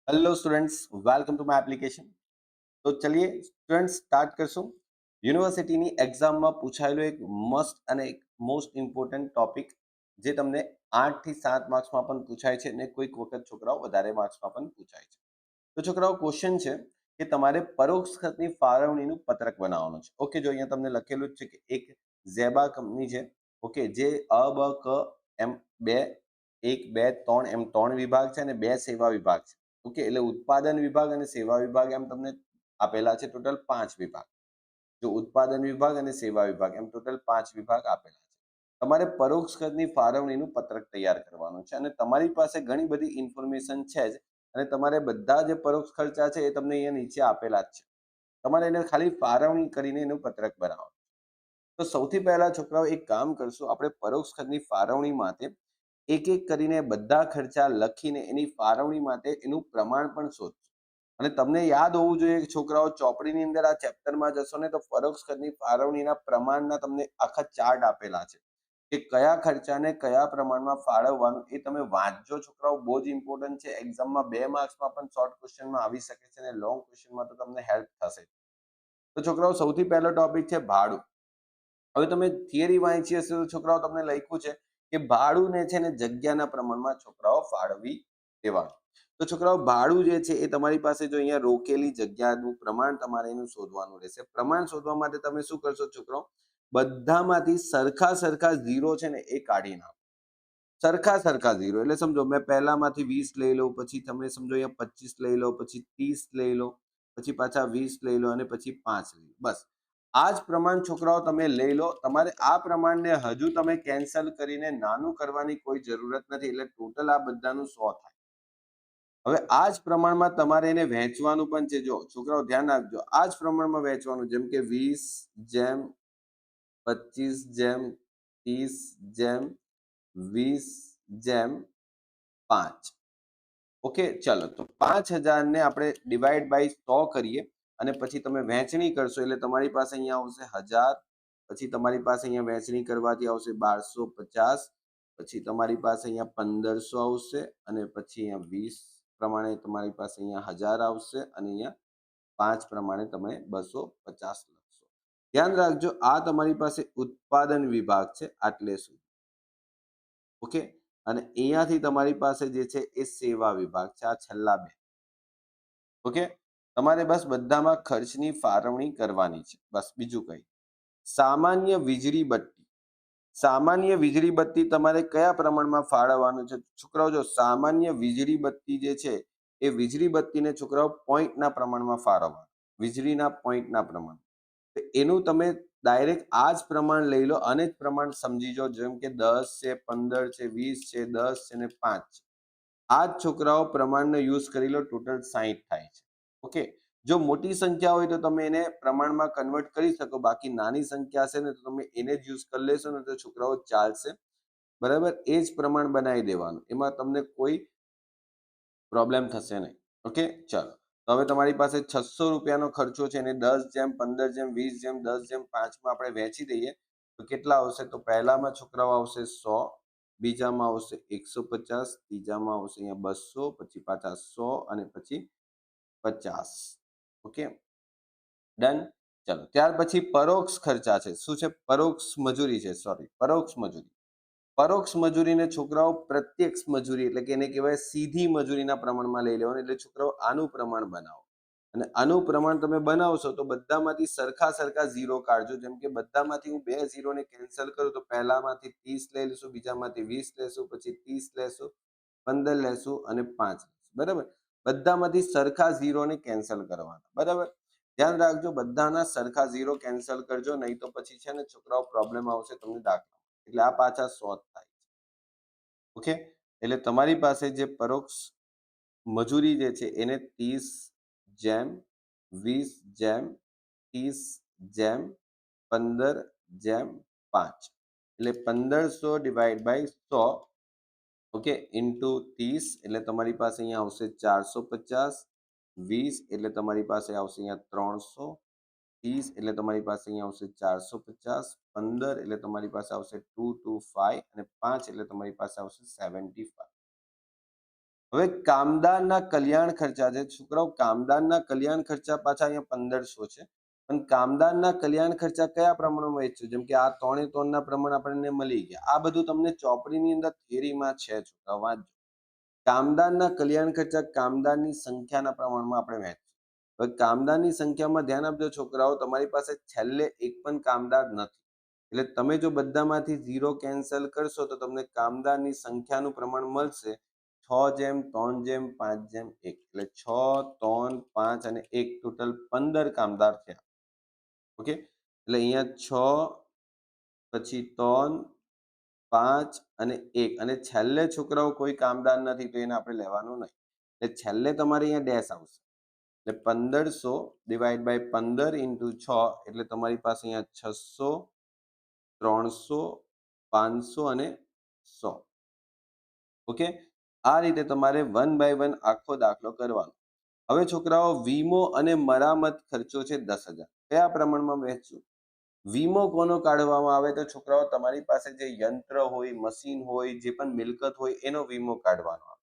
Hello students, welcome to my application. तो चलिए students start કરશું। યુનિવર્સિટીની એક્ઝામમાં પૂછાયેલો એક મસ્ત અને એક મોસ્ટ ઇમ્પોર્ટન્ટ ટોપિક જે તમને 8 થી 7 માર્ક્સમાં પણ પૂછાય છે અને કોઈક વખત છોકરાઓ વધારે માર્ક્સમાં પણ પૂછાય છે। તો છોકરાઓ ક્વેશ્ચન છે કે તમારે પરોક્ષ ખર્ચની ફાળવણીનું પત્રક બનાવવાનું છે। ઓકે, જો અહીંયા તમને લખેલું જ છે કે એક ઝેબા કંપની છે, ઓકે, જે અ બ ક એમ બે 1 2 3 એમ 3 વિભાગ છે અને 2 સેવા વિભાગ છે। ઓકે, એટલે ઉત્પાદન વિભાગ અને સેવા વિભાગ એમ તમને આપેલા છે ટોટલ 5 વિભાગ। જો ઉત્પાદન વિભાગ અને સેવા વિભાગ એમ ટોટલ 5 વિભાગ આપેલા છે। તમારે પરોક્ષ ખર્ચની ફાળવણીનું પત્રક તૈયાર કરવાનું છે અને તમારી પાસે ઘણી બધી ઇન્ફોર્મેશન છે જ અને તમારે બધા જે પરોક્ષ ખર્ચા છે એ તમને અહીંયા નીચે આપેલા જ છે। તમારે એને ખાલી ફાળવણી કરીને એનું પત્રક બનાવવાનું। તો સૌથી પહેલા છોકરાઓ એક કામ કરશું, આપણે પરોક્ષ ખર્ચની ફાળવણી માટે એક એક કરીને બધા ખર્ચા લખીને એની ફાળવણી માટે એનું પ્રમાણ પણ શોધશું। અને તમને યાદ હોવું જોઈએ કે છોકરાઓ ચોપડીની અંદર આ ચેપ્ટરમાં જશો ને તો પરોક્ષ ખર્ચની ફાળવણીના પ્રમાણના તમને આખા ચાર્ટ આપેલા છે કે કયા ખર્ચાને કયા પ્રમાણમાં ફાળવવાનું એ તમે વાંચજો છોકરાઓ, બહુ જ ઇમ્પોર્ટન્ટ છે। એક્ઝામમાં 2 માર્ક્સમાં પણ શોર્ટ ક્વેશ્ચનમાં આવી શકે છે અને લોંગ ક્વેશ્ચનમાં તો તમને હેલ્પ થશે। તો છોકરાઓ સૌથી પહેલો ટોપિક છે ભાડું। હવે તમે થિયરી વાંચી હશે તો છોકરાઓ તમને લખ્યું છે કે ભાડું ને છે ને જગ્યાના પ્રમાણમાં છોકરાઓ ફાળવી દેવાનું। તો છોકરાઓ ભાડું જે છે એ તમારી પાસે જો અહીંયા રોકેલી જગ્યાનું પ્રમાણ તમારે એનું શોધવાનું રહેશે। પ્રમાણ શોધવા માટે તમે શું કરશો છોકરાઓ, બધામાંથી સરખા સરખા ઝીરો છે ને એ કાઢી નાખો। સરખા સરખા ઝીરો એટલે સમજો મેં પહેલામાંથી 20 લઈ લઉં, પછી તમે સમજો અહીંયા 25 લઈ લો, પછી 30 લઈ લો, પછી પાછા 20 લઈ લો અને પછી 5 લઈ લો। બસ આ જ પ્રમાણ છોકરાઓ તમે લઈ લો। તમારે આ પ્રમાણને હજુ તમે કેન્સલ કરીને નાનું કરવાની કોઈ જરૂરત નથી, એટલે ટોટલ આ બધાનું 100 થાય। હવે આ જ પ્રમાણમાં તમારે એને વહેંચવાનું પણ છે। જો છોકરાઓ ધ્યાન રાખજો, આ જ પ્રમાણમાં વહેંચવાનું, જેમ કે 20 જેમ 25 જેમ 30 જેમ 20 જેમ 5। ઓકે, ચાલો તો 5000 ને આપણે ડિવાઈડ બાય 100 કરીએ અને પછી તમે વહેંચણી કરશો એટલે તમારી પાસે અહીંયા આવશે 1000, પછી તમારી પાસે અહીંયા વહેંચણી કરવાથી આવશે 1250, પછી તમારી પાસે અહીંયા 1500 આવશે અને પછી અહીંયા 20 પ્રમાણે તમારી પાસે અહીંયા 1000 આવશે અને અહીંયા 5 પ્રમાણે તમે 250 લખશો। ધ્યાન રાખજો, આ તમારી પાસે ઉત્પાદન વિભાગ છે આટલે સુધી। ઓકે, અને અહીંયાથી તમારી પાસે જે છે એ સેવા વિભાગ છે, આ છેલ્લા બે। ઓકે, તમારે બસ બધામાં ખર્ચની ફાળવણી કરવાની છે, બસ બીજું કંઈ। સામાન્ય વીજળી બત્તી, સામાન્ય વીજળી બત્તી તમારે કયા પ્રમાણમાં ફાળવવાનું છે છોકરાઓ? જો સામાન્ય વીજળી બત્તી જે છે એ વીજળી બત્તીને છોકરાઓ પોઈન્ટના પ્રમાણમાં ફાળવવાનું, વીજળીના પોઈન્ટના પ્રમાણ। તો એનું તમે ડાયરેક્ટ આ જ પ્રમાણ લઈ લો અને જ પ્રમાણ સમજીજો, જેમ કે 10 છે, 15 છે, 20 છે, 10 છે ને 5 છે। આ જ છોકરાઓ પ્રમાણનો યુઝ કરી લો, ટોટલ 60 થાય છે। ઓકે, જો મોટી સંખ્યા હોય તો તમે એને પ્રમાણમાં કન્વર્ટ કરી શકો, બાકી નાની સંખ્યા છે ને તો તમે એને જ યુઝ કરી લેશો ને તો છોકરાઓ ચાલશે, બરાબર? એ જ પ્રમાણ બનાવી દેવાનું, એમાં તમને કોઈ પ્રોબ્લેમ થશે નહીં। ઓકે, ચાલો તો હવે તમારી પાસે 600 રૂપિયાનો ખર્ચો છે એને 10 જેમ 15 જેમ 20 જેમ 10 જેમ 5 માં આપણે વહેંચી દઈએ તો કેટલા આવશે? તો પહેલામાં છોકરાઓ આવશે 100, બીજામાં આવશે 150, ત્રીજામાં આવશે અહીંયા 200, પછી પાછા 100 અને પછી 50। Okay, done. ચલો ત્યાર પછી પરોક્ષ ખર્ચા છે। શું છે? પરોક્ષ મજૂરી છે, સોરી, પરોક્ષ મજૂરી। પરોક્ષ મજૂરીને છોકરાઓ પ્રત્યક્ષ મજૂરી એટલે કે એને કહેવાય સીધી મજૂરીના પ્રમાણમાં લઈ લેવાનું। એટલે છોકરાઓ આનું પ્રમાણ બનાવો અને આનું પ્રમાણ તમે બનાવશો તો બધામાંથી સરખા સરખા ઝીરો કાઢજો। જેમ કે બધામાંથી હું 2 ઝીરોને કેન્સલ કરું તો પહેલામાંથી 30 લઈ લઈશું, બીજામાંથી 20 લેશું, પછી 30 લેશું, 15 લેશું અને 5 લેશું, બરાબર? બધામાંથી સરખા ઝીરોને કેન્સલ કરવાના, બરાબર? ધ્યાન રાખજો, બધાના સરખા ઝીરો કેન્સલ કરજો, નહીં તો પછી છે ને છોકરાઓ પ્રોબ્લેમ આવશે તમને દાખલા, એટલે આ પાછા 100 થાય છે। ઓકે, એટલે તમારી પાસે જે પરોક્ષ મજૂરી જે છે એને 30 જેમ 20 જેમ 30 જેમ 15 જેમ 5 એટલે 1500 ડિવાઈડ બાય 100, ઓકે, ઇન્ટુ 30 એટલે તમારી પાસે અહીંયા આવશે 450, 20 એટલે તમારી પાસે આવશે અહીંયા 300, 30 એટલે તમારી પાસે અહીંયા આવશે 450, 15 એટલે તમારી પાસે આવશે 225 અને 5 એટલે તમારી પાસે આવશે 75। હવે કામદારના કલ્યાણ ખર્ચા છે છોકરાઓ, કામદારના કલ્યાણ ખર્ચા પાછા અહીંયા 1500 છે, પણ કામદારના કલ્યાણ ખર્ચા કયા પ્રમાણમાં વેચશું? જેમ કે આ 3 એ 3 ના પ્રમાણ આપણને મળી ગયા. આ બધું તમને ચોપડીની અંદર થિયરીમાં છે છોકરાઓ, વાંચજો. કામદારના કલ્યાણ ખર્ચા કામદારની સંખ્યાના પ્રમાણમાં આપણે વહેંચશું. હવે કામદારની સંખ્યામાં ધ્યાન આપજો છોકરાઓ, તમારી પાસે છેલ્લે એક પણ કામદાર નથી, એટલે તમે જો બધામાંથી 0 કેન્સલ કરશો તો તમને કામદારની સંખ્યાનું પ્રમાણ મળશે 6:3:5:1, એટલે 6, 3, 5 અને 1 ટોટલ 15 કામદાર થયા. ઓકે, એટલે અહીંયા 6 પછી 3 5 અને 1 અને છેલ્લે છોકરાઓ કોઈ કામદાર નથી તો એને આપણે લેવાનું નહીં, એટલે છેલ્લે તમારે અહીંયા ડેશ આવશે. એટલે 1500 ડિવાઈડ બાય 15 ઇન્ટુ 6 એટલે તમારી પાસે અહીંયા 600, 300, 500 અને 100. ઓકે, આ રીતે તમારે 1 બાય 1 આખો દાખલો કરવાનો. હવે છોકરાઓ વીમો અને મરામત ખર્ચો છે 10,000. કયા પ્રમાણમાં વહેંચશું? વીમો કોનો કાઢવામાં આવે? તો છોકરાઓ તમારી પાસે જે યંત્ર હોય, મશીન હોય, જે પણ મિલકત હોય એનો વીમો કાઢવાનો આવે.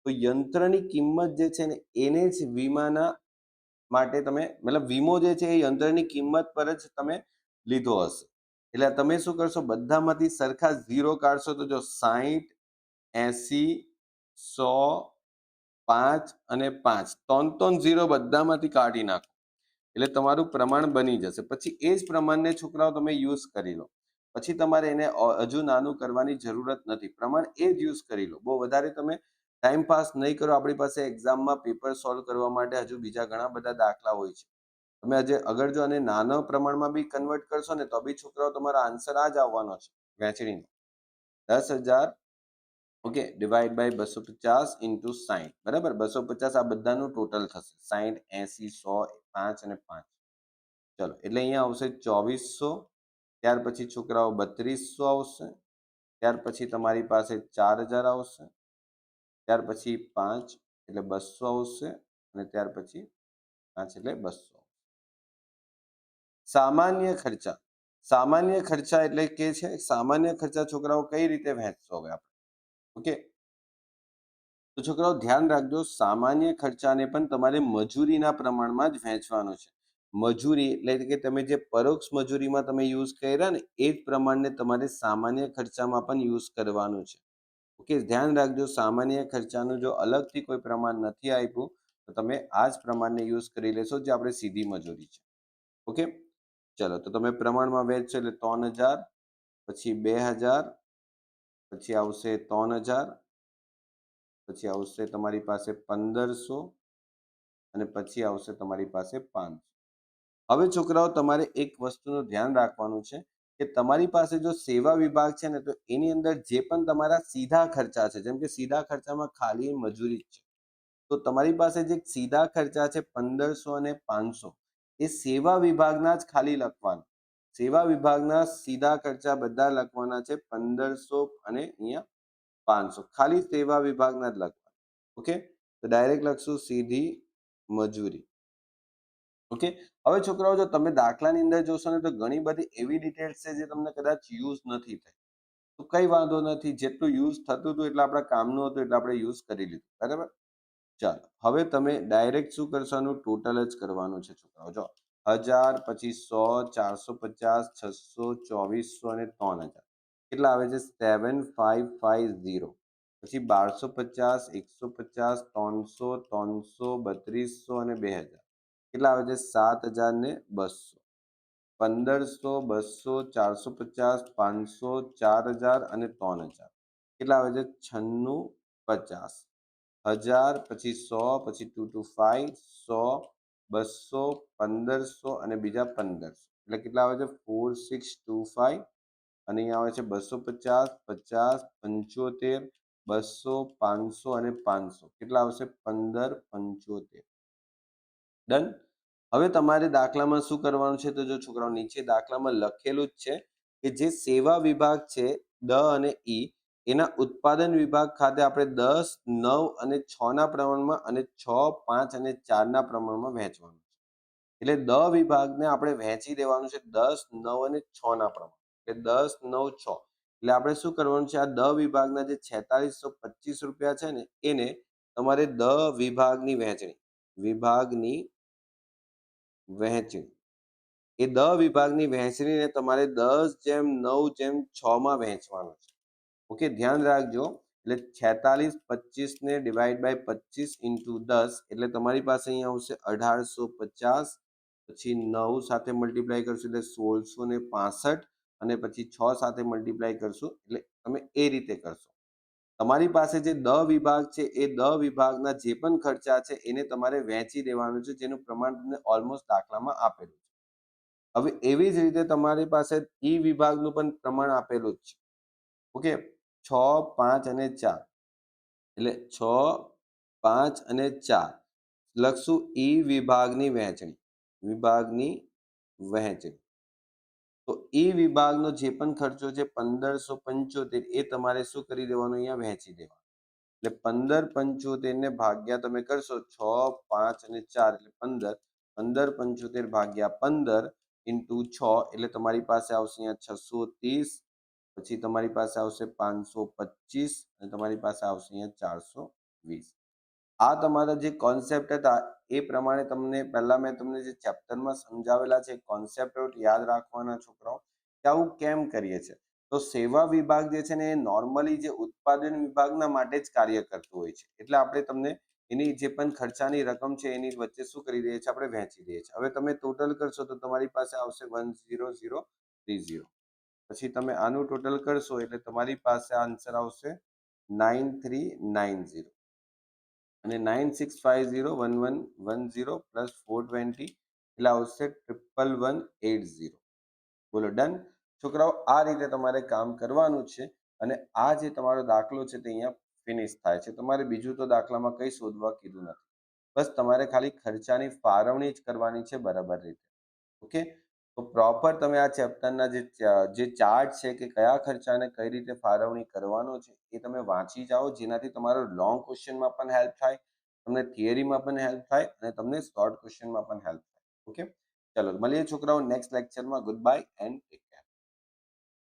તો યંત્રની કિંમત જે છે ને એને જ વીમાના માટે તમે, મતલબ વીમો જે છે એ યંત્રની કિંમત પર જ તમે લીધો હશે. એટલે તમે શું કરશો? બધામાંથી સરખા 0 કાઢશો તો જો 60, 80, 100, 5 અને 5, 3 0 બધામાંથી કાઢી નાખો એટલે તમારું પ્રમાણ બની જશે. પછી એ જ પ્રમાણને છોકરાઓ તમે યુઝ કરી લો. પછી તમારે એને હજુ નાનું કરવાની જરૂરત નથી, પ્રમાણ એ જ યુઝ કરી લો. બહુ વધારે તમે ટાઈમ પાસ નહીં કરો. આપણી પાસે એક્ઝામમાં પેપર સોલ્વ કરવા માટે હજુ બીજા ઘણા બધા દાખલા હોય છે. તમે આજે અગર જો આને નાના પ્રમાણમાં બી કન્વર્ટ કરશો ને તો બી છોકરાઓ તમારો આન્સર આ જ આવવાનો છે વહેંચણીનો. 10,000 ઓકે ડિવાઈડ બાય 250 ઇન્ટુ 60, બરાબર? 250 આ બધાનું ટોટલ થશે. 60, 80, 100, 5 અને 5. ચલો, એટલે અહીંયા આવશે 2400. ત્યાર પછી છોકરાઓ 3200 આવશે. ત્યાર પછી તમારી પાસે 4000 આવશે. ત્યાર પછી 5 એટલે 200 આવશે અને ત્યાર પછી 5 એટલે 200. સામાન્ય ખર્ચા. સામાન્ય ખર્ચા એટલે કે છે સામાન્ય ખર્ચા છોકરાઓ કઈ રીતે વહેંચશો હવે આપણે? ઓકે, તો છોકરાઓ ધ્યાન રાખજો, સામાન્ય ખર્ચાને પણ તમારે મજૂરીના પ્રમાણમાં જ વહેંચવાનો છે. મજૂરી એટલે કે તમે જે પરોક્ષ મજૂરીમાં તમે યુઝ કર્યા ને એ જ પ્રમાણને તમારે સામાન્ય ખર્ચામાં પણ યુઝ કરવાનું છે. ઓકે, ધ્યાન રાખજો, સામાન્ય ખર્ચાનું જો અલગથી કોઈ પ્રમાણ નથી આપ્યું તો તમે આ જ પ્રમાણને યુઝ કરી લેશો જે આપણે સીધી મજૂરી છે. ઓકે, ચલો તો તમે પ્રમાણમાં વહેંચશો એટલે 3000, પછી 2000, પછી આવશે 3000, પછી આવશે તમારી પાસે 1500 અને પછી આવશે તમારી પાસે 500. હવે છોકરાઓ તમારે એક વસ્તુનું ધ્યાન રાખવાનું છે કે તમારી પાસે જો સેવા વિભાગ છે ને તો એની અંદર જે પણ તમારા સીધા ખર્ચા છે, જેમ કે સીધા ખર્ચામાં ખાલી મજૂરી જ છે, તો તમારી પાસે જે સીધા ખર્ચા છે 1500 અને 500 એ સેવા વિભાગના જ ખાલી લખવાના. સેવા વિભાગના સીધા ખર્ચા બધા લખવાના છે 1500 અને અહીંયા 500, ખાલી સેવા વિભાગના જ લખવાના. ઓકે, તો ડાયરેક્ટ લખશું સીધી મજૂરી. ઓકે, હવે છોકરાઓ જો તમે દાખલાની અંદર જોશો ને તો ઘણી બધી એવી ડિટેલ્સ છે જે તમને કદાચ યુઝ નથી થઈ, તો કઈ વાંધો નથી, જેટલું યુઝ થતું હતું એટલે આપણા કામનું હતું એટલે આપણે યુઝ કરી લીધું, બરાબર? ચાલો, હવે તમે ડાયરેક્ટ શું કરવાનું? ટોટલ જ કરવાનું છે છોકરાઓ. જો 1000, પછી 100, 450, 600, 2400 અને 3000 કેટલા આવે છે? 7550. પછી 1250, 150, 300, 300, 3200 અને 2000 કેટલા આવે છે? 7200. 1500, 200, 450, 500, 4000 અને 3000 કેટલા આવે છે? 9650. 1000, પછી 100, પછી 225, 100, 200, 1500 અને બીજા 1500 એટલે કેટલા આવે છે? 4625. અને અહીંયા આવે છે 250, 50, 75, 200, 500 અને 500 કેટલા આવશે? 1575. ડન. હવે તમારે દાખલામાં શું કરવાનું છે? તો જો છોકરાઓ નીચે દાખલામાં લખેલું જ છે કે જે સેવા વિભાગ છે ડ અને ઈ એના ઉત્પાદન વિભાગ ખાતે આપણે 10, 9 અને 6 ના પ્રમાણમાં અને 6, 5 અને 4 ના પ્રમાણમાં વહેંચવાનું છે. એટલે દ વિભાગને આપણે વહેંચી દેવાનું છે 10, 9 અને 6 ના પ્રમાણ. એટલે 10, 9, 6 એટલે આપણે શું કરવાનું છે? આ દ વિભાગના જે 4625 રૂપિયા છે ને એને તમારે દ વિભાગની વહેંચણી એ દ વિભાગની વહેંચણીને તમારે 10:9:6 માં વહેંચવાનો છે. ઓકે, ધ્યાન રાખજો. એટલે 46 25 ને ડિવાઈડ બાય 25 ઇન્ટુ 10 એટલે તમારી પાસે અહીંયા આવશે 1850. પછી 9 સાથે મલ્ટીપ્લાય કરશો એટલે 1665 અને પછી 6 સાથે મલ્ટીપ્લાય કરશો એટલે તમે એ રીતે કરશો. તમારી પાસે જે દ વિભાગ છે એ દ વિભાગના જે પણ ખર્ચા છે એને તમારે વહેંચી દેવાનું છે, જેનું પ્રમાણ તમને ઓલમોસ્ટ દાખલામાં આપેલું છે. હવે એવી જ રીતે તમારી પાસે ઈ વિભાગનું પણ પ્રમાણ આપેલું જ છે. ઓકે, 6 5 અને 4 એટલે 6 5 અને 4 લખશું ઈ વિભાગની વહેંચણી. તો ઈ વિભાગનો જે પણ ખર્ચો છે 1575 એ તમારે શું કરી દેવાનો, અહીંયા વહેંચી દેવાનો. એટલે 1575 ને ભાગ્યા તમે કરશો 6 5 અને 4 એટલે 15. 1575 ભાગ્યા 15 ઇન્ટુ 6 એટલે તમારી પાસે આવશે અહીંયા 630. પછી તમારી પાસે આવશે 525 અને તમારી પાસે આવશે અહીંયા 420. આ તમારા જે કોન્સેપ્ટ હતા એ પ્રમાણે તમને પહેલા મેં તમને જે ચેપ્ટરમાં સમજાવેલા છે કોન્સેપ્ટ યાદ રાખવાના છોકરાઓ, કે આવું કેમ કરીએ છીએ. તો સેવા વિભાગ જે છે ને એ નોર્મલી જે ઉત્પાદન વિભાગના માટે જ કાર્ય કરતું હોય છે. એટલે આપણે તમને એની જે પણ ખર્ચાની રકમ છે એની વચ્ચે શું કરી દઈએ છીએ, આપણે વહેંચી દઈએ છીએ. હવે તમે ટોટલ કરશો તો તમારી પાસે આવશે 10030. પછી તમે આનું ટોટલ કરશો એટલે તમારી પાસે આન્સર આવશે 9390 અને 96501110 પ્લસ 420 એટલે આવશે 11180. બોલો ડન છોકરાઓ. આ રીતે તમારે કામ કરવાનું છે અને આ જે તમારો દાખલો છે તે અહીંયા ફિનિશ થાય છે. તમારે બીજું તો દાખલામાં કંઈ શોધવા કીધું નથી. બસ તમારે ખાલી ખર્ચાની ફાળવણી જ કરવાની છે બરાબર રીતે. ઓકે, તો પ્રોપર તમે આ ચેપ્ટરના જે ચાર્ટ છે કે કયા ખર્ચાને કઈ રીતે ફાળવણી કરવાનો છે એ તમે વાંચી જાઓ, જેનાથી તમારો લોંગ ક્વેશ્ચનમાં પણ હેલ્પ થાય, તમને થિયરીમાં પણ હેલ્પ થાય અને તમને શોર્ટ ક્વેશ્ચનમાં પણ હેલ્પ થાય. ઓકે, ચલો મળીએ છોકરાઓ નેક્સ્ટ લેક્ચરમાં. Good bye and take